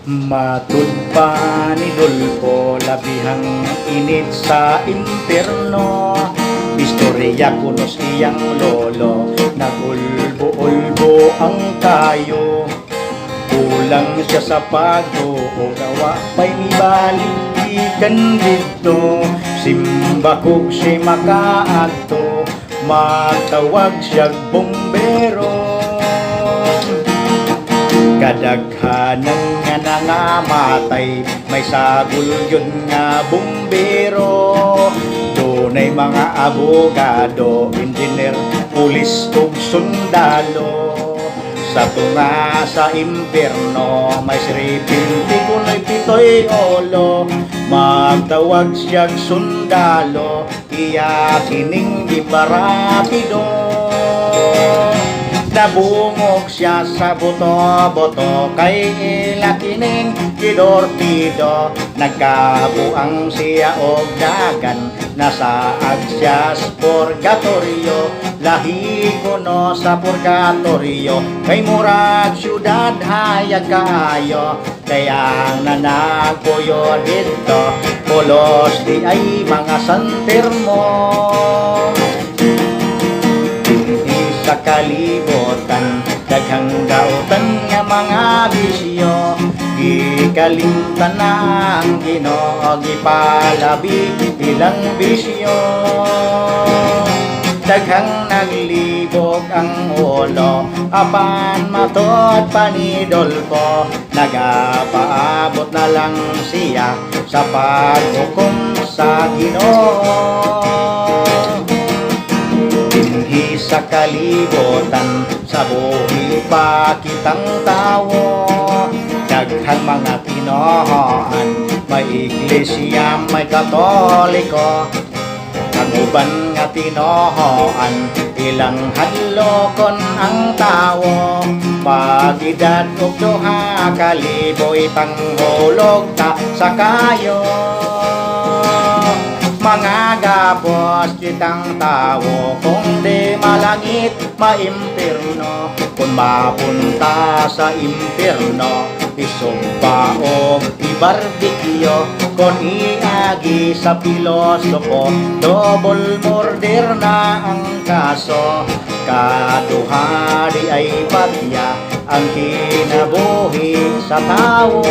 Matud pa ni Dulfo, labihang init sa impyerno. Istorya kunos iyang lolo, nagulbo-ulbo ang kayo. Kulang siya sa pag-ugawa, pa'y nibalikan dito. Simbakog siya makaadto, matawag siya'g bombero. Kadaghanan nga nangamatay, may sagol yun nga bumbero. Dunay mga abogado, engineer, pulis ug sundalo. Sa tunga sa impyerno, may siripinti kuno'y pitoy olo. Magtawag siyang sundalo, iya kining iparapido. Nabungog siya sa buto-buto, kay ilakining kidortido. Nagkabuang siya og dagan, nasaag siya sa purgatorio. Lahi kuno sa purgatorio, kay murag syudad hayag kaayo. Kaya nanagpuyo dito, pulos di ay mga santirmo. Sa kalibutan, daghang dautan nga mga bisyo. Gikalimtan na ang Ginoo, gipalabi ilang bisyo. Daghang naglibog ang ulo, apan matod pa ni Dulfo. Nagapaabot na lang siya sa paghukom sa Ginoo. Sa kalibutan, sa buhi pa kitang tawo. Daghang mga tinohan, may iglesia, may katoliko. Ang uban nga tinohan, ilang hadlokon ang tawo. Pag-edad og duha ka liboy, panghulog ta sa kayo. Mga gapos kitang tao, kung di malangit, maimpirno. Kung mapunta sa impirno, isumpa o ibarbikyo. Kung iagi sa pilosopo, double murder na ang kaso. Kaduha di ay patya ang kinabuhi sa tao.